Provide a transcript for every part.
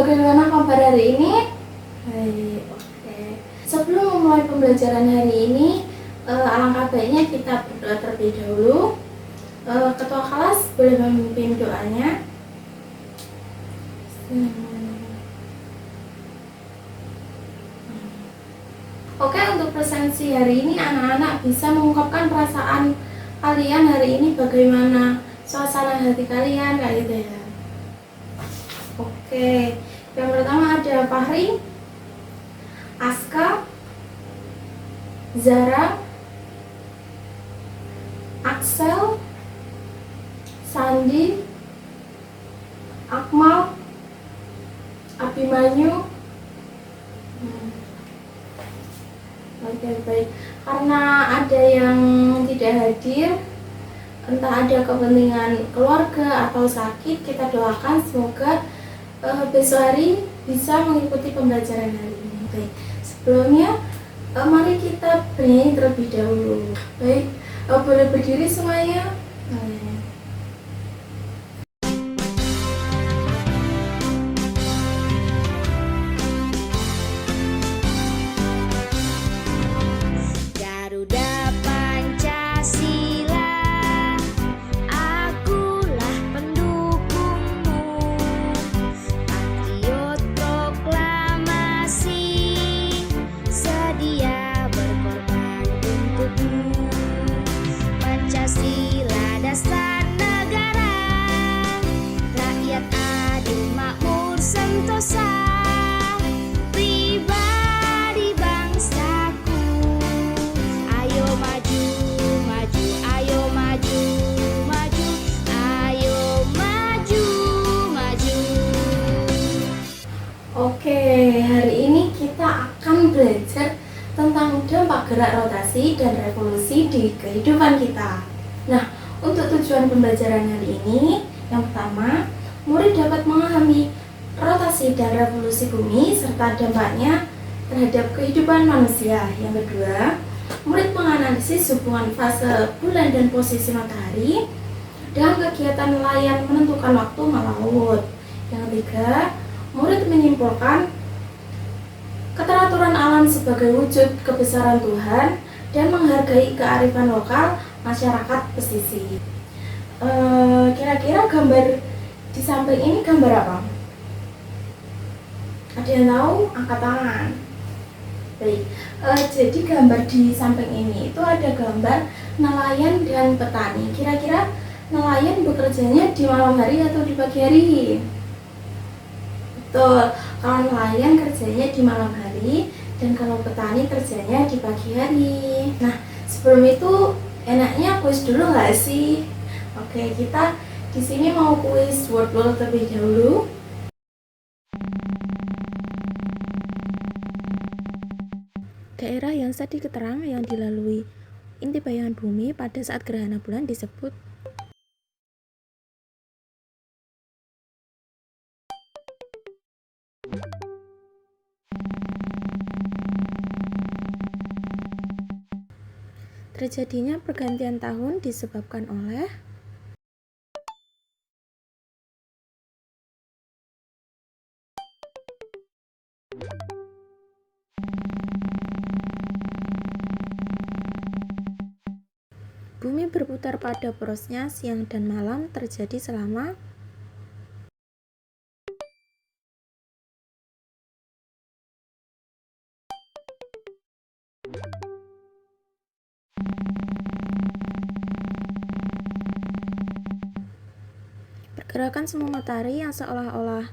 bagaimana kabar hari ini? Baik, oke. Sebelum memulai pembelajaran hari ini, alangkah baiknya kita berdoa terlebih dahulu. Ketua kelas boleh memimpin doanya. Oke, untuk presensi hari ini anak-anak bisa mengungkapkan perasaan kalian hari ini, bagaimana suasana hati kalian, kayak gitu ya. Oke, yang pertama ada Fahri, Aska, Zara, Axel, Sandi, Akmal, Abimanyu. Oke, baik. Karena ada yang tidak hadir, entah ada kepentingan keluarga atau sakit, kita doakan semoga besok hari bisa mengikuti pembelajaran hari ini. Baik, sebelumnya mari kita bernyanyi terlebih dahulu. Baik, boleh berdiri semuanya. Oke, hari ini kita akan belajar tentang dampak gerak rotasi dan revolusi di kehidupan kita. Nah, untuk tujuan pembelajaran hari ini, yang pertama, murid dapat memahami rotasi dan revolusi bumi serta dampaknya terhadap kehidupan manusia. Yang kedua, murid menganalisis hubungan fase bulan dan posisi matahari dalam kegiatan nelayan menentukan waktu melaut. Yang ketiga, murid menyimpulkan keteraturan alam sebagai wujud kebesaran Tuhan dan menghargai kearifan lokal masyarakat pesisir. Kira-kira gambar di samping ini gambar apa? Ada yang tahu? Angkat tangan. Baik, jadi gambar di samping ini itu ada gambar nelayan dan petani. Kira-kira nelayan bekerjanya di malam hari atau di pagi hari? Betul, kalau nelayan kerjanya di malam hari dan kalau petani kerjanya di pagi hari. Nah, sebelum itu enaknya kuis dulu nggak sih? Oke, kita di sini mau kuis word wall terlebih dahulu. Daerah yang sedikit terang yang dilalui inti bayangan bumi pada saat gerhana bulan disebut terjadinya pergantian tahun disebabkan oleh bumi berputar pada porosnya siang dan malam terjadi selama pergerakan semu matahari yang seolah-olah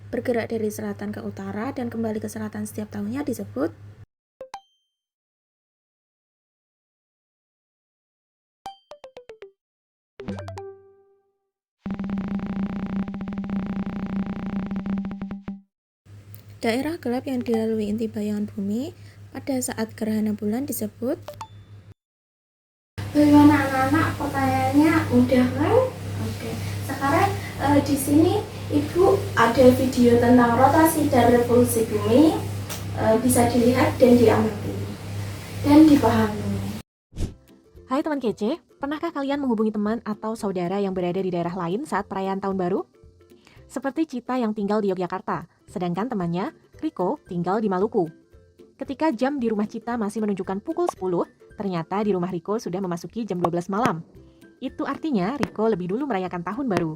bergerak dari selatan ke utara dan kembali ke selatan setiap tahunnya disebut daerah gelap yang dilalui inti bayangan bumi pada saat gerhana bulan disebut. Bagaimana anak-anak? Pertanyaannya mudah kan? Oke. Sekarang di sini Ibu ada video tentang rotasi dan revolusi bumi, bisa dilihat dan diamati dan dipahami. Hai teman kece, pernahkah kalian menghubungi teman atau saudara yang berada di daerah lain saat perayaan tahun baru? Seperti Cita yang tinggal di Yogyakarta, sedangkan temannya, Riko, tinggal di Maluku. Ketika jam di rumah Cita masih menunjukkan pukul 10, ternyata di rumah Riko sudah memasuki jam 12 malam. Itu artinya Riko lebih dulu merayakan tahun baru.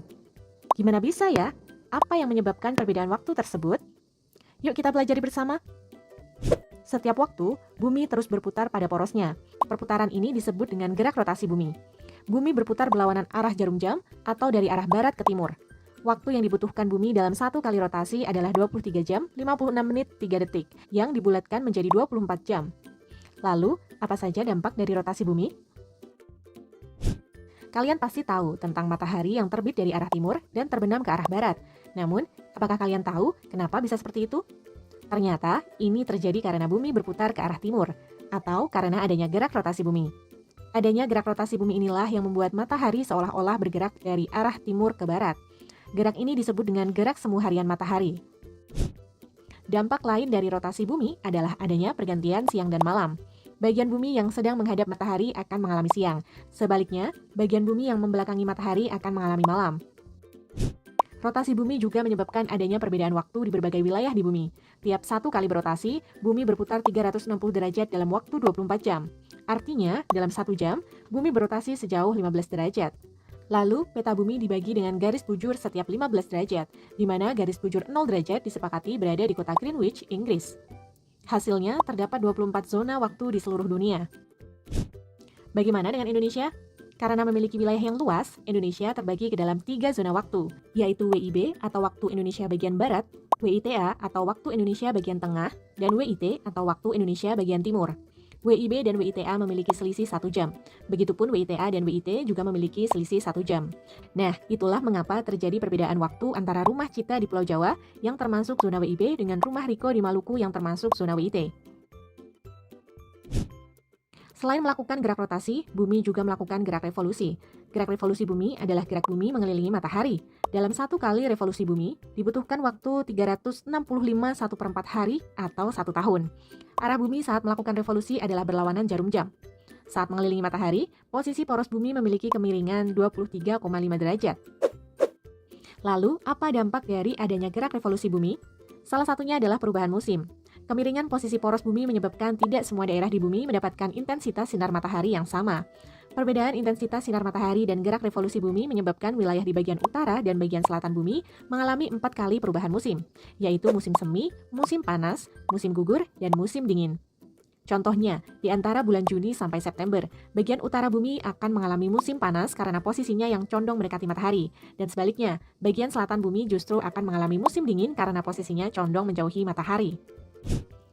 Gimana bisa ya? Apa yang menyebabkan perbedaan waktu tersebut? Yuk kita pelajari bersama. Setiap waktu, bumi terus berputar pada porosnya. Perputaran ini disebut dengan gerak rotasi bumi. Bumi berputar berlawanan arah jarum jam atau dari arah barat ke timur. Waktu yang dibutuhkan bumi dalam satu kali rotasi adalah 23 jam, 56 menit, 3 detik, yang dibulatkan menjadi 24 jam. Lalu, apa saja dampak dari rotasi bumi? Kalian pasti tahu tentang matahari yang terbit dari arah timur dan terbenam ke arah barat. Namun, apakah kalian tahu kenapa bisa seperti itu? Ternyata, ini terjadi karena bumi berputar ke arah timur, atau karena adanya gerak rotasi bumi. Adanya gerak rotasi bumi inilah yang membuat matahari seolah-olah bergerak dari arah timur ke barat. Gerak ini disebut dengan gerak semu harian matahari. Dampak lain dari rotasi bumi adalah adanya pergantian siang dan malam. Bagian bumi yang sedang menghadap matahari akan mengalami siang. Sebaliknya, bagian bumi yang membelakangi matahari akan mengalami malam. Rotasi bumi juga menyebabkan adanya perbedaan waktu di berbagai wilayah di bumi. Tiap satu kali berotasi, bumi berputar 360 derajat dalam waktu 24 jam. Artinya, dalam 1 jam, bumi berotasi sejauh 15 derajat. Lalu, peta bumi dibagi dengan garis bujur setiap 15 derajat, di mana garis bujur 0 derajat disepakati berada di kota Greenwich, Inggris. Hasilnya, terdapat 24 zona waktu di seluruh dunia. Bagaimana dengan Indonesia? Karena memiliki wilayah yang luas, Indonesia terbagi ke dalam 3 zona waktu, yaitu WIB atau Waktu Indonesia Bagian Barat, WITA atau Waktu Indonesia Bagian Tengah, dan WIT atau Waktu Indonesia Bagian Timur. WIB dan WITA memiliki selisih 1 jam. Begitupun WITA dan WIT juga memiliki selisih 1 jam. Nah, itulah mengapa terjadi perbedaan waktu antara rumah Cita di Pulau Jawa yang termasuk zona WIB dengan rumah Riko di Maluku yang termasuk zona WIT. Selain melakukan gerak rotasi, bumi juga melakukan gerak revolusi. Gerak revolusi bumi adalah gerak bumi mengelilingi matahari. Dalam 1 kali revolusi bumi, dibutuhkan waktu 365 1/4 hari atau 1 tahun. Arah bumi saat melakukan revolusi adalah berlawanan jarum jam. Saat mengelilingi matahari, posisi poros bumi memiliki kemiringan 23,5 derajat. Lalu, apa dampak dari adanya gerak revolusi bumi? Salah satunya adalah perubahan musim. Kemiringan posisi poros bumi menyebabkan tidak semua daerah di bumi mendapatkan intensitas sinar matahari yang sama. Perbedaan intensitas sinar matahari dan gerak revolusi bumi menyebabkan wilayah di bagian utara dan bagian selatan bumi mengalami 4 kali perubahan musim, yaitu musim semi, musim panas, musim gugur, dan musim dingin. Contohnya, di antara bulan Juni sampai September, bagian utara bumi akan mengalami musim panas karena posisinya yang condong mendekati matahari, dan sebaliknya, bagian selatan bumi justru akan mengalami musim dingin karena posisinya condong menjauhi matahari.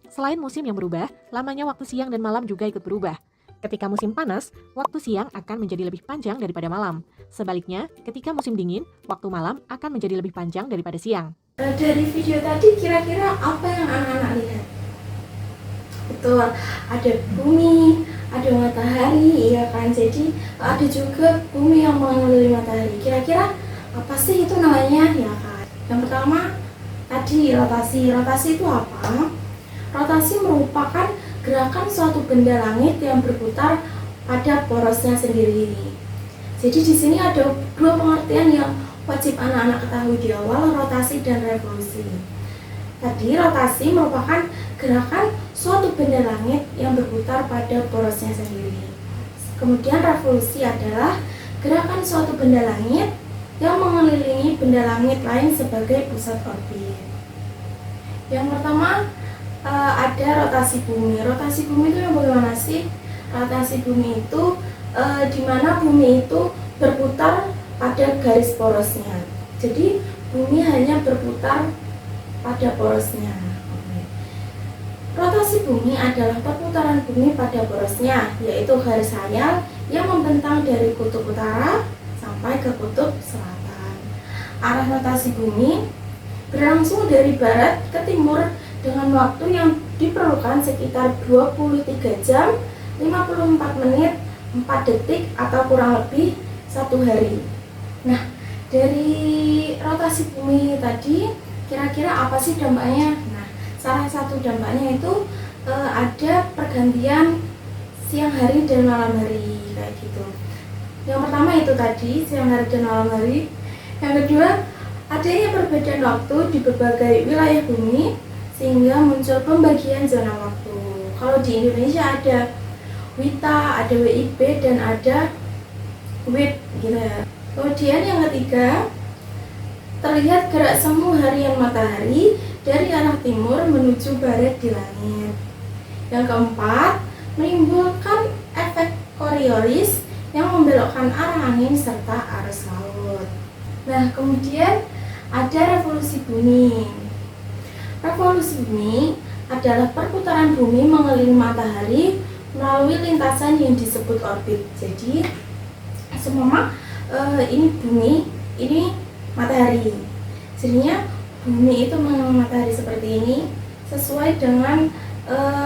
Selain musim yang berubah, lamanya waktu siang dan malam juga ikut berubah. Ketika musim panas, waktu siang akan menjadi lebih panjang daripada malam. Sebaliknya, ketika musim dingin, waktu malam akan menjadi lebih panjang daripada siang. Dari video tadi kira-kira apa yang anak-anak lihat? Betul, ada bumi, ada matahari, ya kan? Jadi ada juga bumi yang mengelilingi matahari. Kira-kira apa sih itu namanya, ya kan? Yang pertama tadi rotasi. Rotasi itu apa? Rotasi merupakan gerakan suatu benda langit yang berputar pada porosnya sendiri. Jadi di sini ada 2 pengertian yang wajib anak-anak ketahui di awal, rotasi dan revolusi. Tadi rotasi merupakan gerakan suatu benda langit yang berputar pada porosnya sendiri. Kemudian revolusi adalah gerakan suatu benda langit yang mengelilingi benda langit lain sebagai pusat orbit. Yang pertama ada rotasi bumi. Rotasi bumi itu yang bagaimana sih? Rotasi bumi itu di mana bumi itu berputar pada garis porosnya. Jadi bumi hanya berputar pada porosnya. Rotasi bumi adalah perputaran bumi pada porosnya, yaitu garis hayal yang membentang dari kutub utara sampai ke kutub selatan. Arah rotasi bumi berlangsung dari barat ke timur dengan waktu yang diperlukan sekitar 23 jam, 54 menit, 4 detik atau kurang lebih 1 hari. Nah, dari rotasi bumi tadi kira-kira apa sih dampaknya? Nah, salah satu dampaknya itu ada pergantian siang hari dan malam hari kayak gitu. Yang pertama itu tadi siang hari dan malam hari. Yang kedua ada adanya perbedaan waktu di berbagai wilayah bumi sehingga muncul pembagian zona waktu. Kalau di Indonesia ada WITA, ada WIB, dan ada WIB gitu ya. Kemudian yang ketiga, terlihat gerak semu harian matahari dari arah timur menuju barat di langit. Yang keempat, menimbulkan efek Coriolis yang membelokkan arah angin serta arus laut. Nah, kemudian ada revolusi bumi. Revolusi bumi adalah perputaran bumi mengelilingi matahari melalui lintasan yang disebut orbit. Jadi, ini bumi, ini matahari. Jadinya bumi itu mengelilingi matahari seperti ini sesuai dengan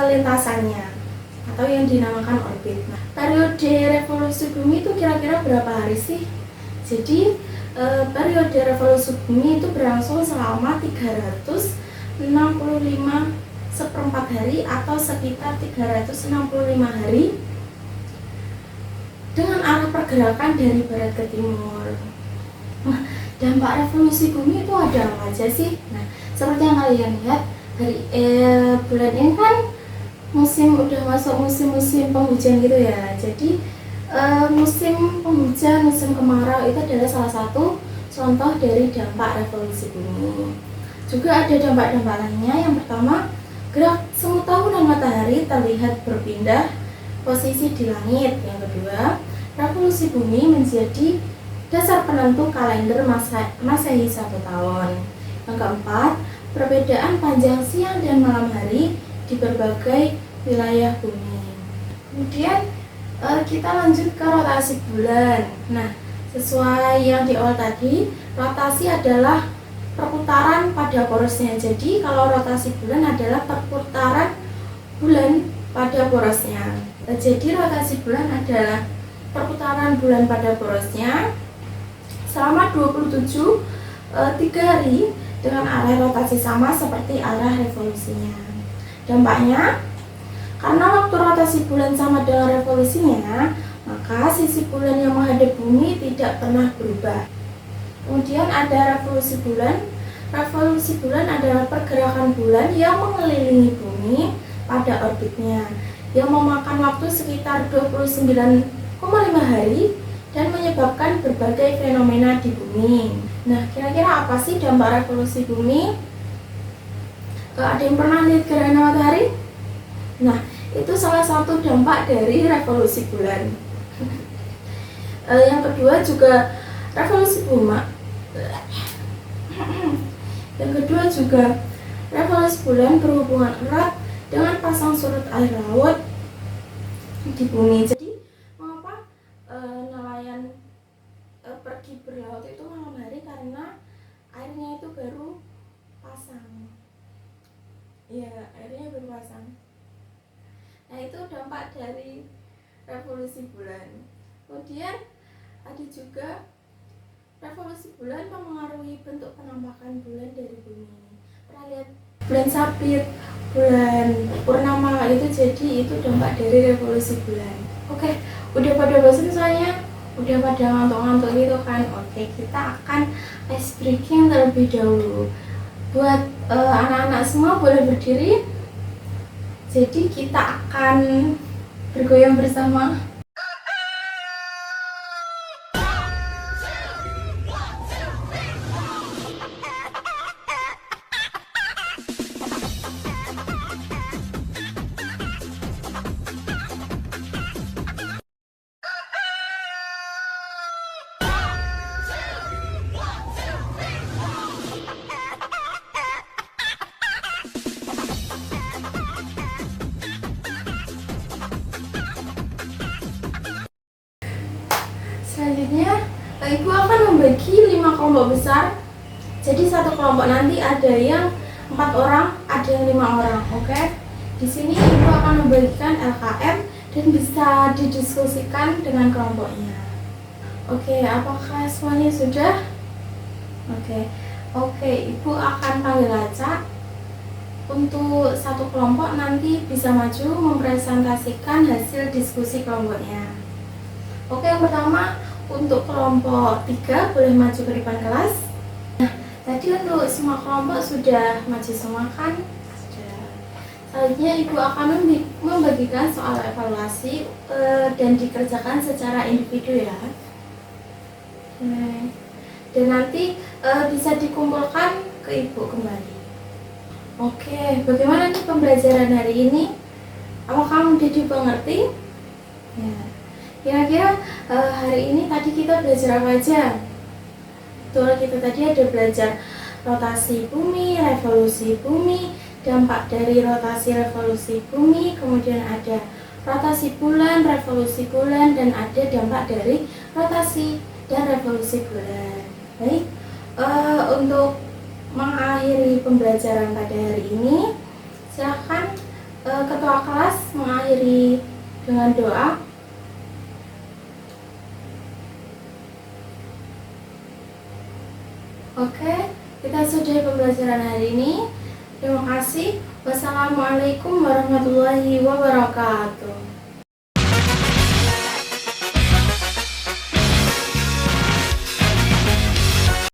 lintasannya atau yang dinamakan orbit. Nah, periode revolusi bumi itu kira-kira berapa hari sih? Jadi periode revolusi bumi itu berlangsung selama 365 hari atau sekitar 365 hari dengan arah pergerakan dari barat ke timur. Nah, dampak revolusi bumi itu ada apa aja sih? Nah, seperti yang kalian lihat, dari bulan ini kan udah masuk musim penghujan gitu ya. Jadi musim penghujan, musim kemarau itu adalah salah satu contoh dari dampak revolusi bumi. Juga ada dampak-dampak lainnya. Yang pertama, gerak semu tahunan matahari terlihat berpindah posisi di langit. Yang kedua, revolusi bumi menjadi dasar penentu kalender Masehi 1 tahun. Yang keempat, perbedaan panjang siang dan malam hari di berbagai wilayah bumi. Kemudian kita lanjut ke rotasi bulan. Nah, sesuai yang di awal tadi, rotasi adalah perputaran pada porosnya. Jadi kalau rotasi bulan adalah perputaran bulan pada porosnya. Jadi rotasi bulan adalah perputaran bulan pada porosnya selama 27 3 hari dengan arah rotasi sama seperti arah revolusinya. Dampaknya, karena waktu rotasi bulan sama dengan revolusinya, maka sisi bulan yang menghadap bumi tidak pernah berubah. Kemudian ada revolusi bulan. Revolusi bulan adalah pergerakan bulan yang mengelilingi bumi pada orbitnya, yang memakan waktu sekitar 29,5 hari dan menyebabkan berbagai fenomena di bumi. Nah, kira-kira apa sih dampak revolusi bumi? Ada yang pernah lihat gerhana matahari? Nah, itu salah satu dampak dari revolusi bulan. Yang kedua juga revolusi bumi. Yang kedua juga revolusi bulan berhubungan erat dengan pasang surut air laut di bumi. Jadi mengapa nelayan pergi berlaut itu malam hari? Karena airnya itu baru pasang. Ya, airnya baru pasang. Nah, itu dampak dari revolusi bulan. Kemudian ada juga revolusi bulan mempengaruhi bentuk penampakan bulan dari bumi. Pernah lihat bulan sabit, bulan purnama itu, jadi itu dampak dari revolusi bulan. Oke, udah pada bosan soalnya, udah pada ngantuk-ngantuk gitu kan. Oke, kita akan ice breaking terlebih dahulu. Buat anak-anak semua boleh berdiri. Jadi kita akan bergoyang bersama. Selanjutnya, Ibu akan membagi 5 kelompok besar. Jadi satu kelompok nanti ada yang 4 orang, ada yang 5 orang. Oke. Di sini Ibu akan membagikan LKM dan bisa didiskusikan dengan kelompoknya. Oke, apakah semuanya sudah? Oke, Ibu akan panggil acak. Untuk satu kelompok nanti bisa maju mempresentasikan hasil diskusi kelompoknya. Oke, yang pertama untuk kelompok 3 boleh maju ke depan kelas. Nah, Tadi untuk semua kelompok sudah maju semua kan? Sudah. Selanjutnya Ibu akan membagikan soal evaluasi dan dikerjakan secara individu ya. Dan nanti bisa dikumpulkan ke Ibu kembali. Oke, bagaimana nih pembelajaran hari ini? Apakah mudah dimengerti? Ya. Kira-kira hari ini tadi kita belajar apa aja? Betul, kita tadi ada belajar rotasi bumi, revolusi bumi, dampak dari rotasi revolusi bumi, kemudian ada rotasi bulan, revolusi bulan, dan ada dampak dari rotasi dan revolusi bulan. Baik, untuk mengakhiri pembelajaran pada hari ini, silakan ketua kelas mengakhiri dengan doa. Oke, kita sudahi pembelajaran hari ini. Terima kasih. Wassalamualaikum warahmatullahi wabarakatuh.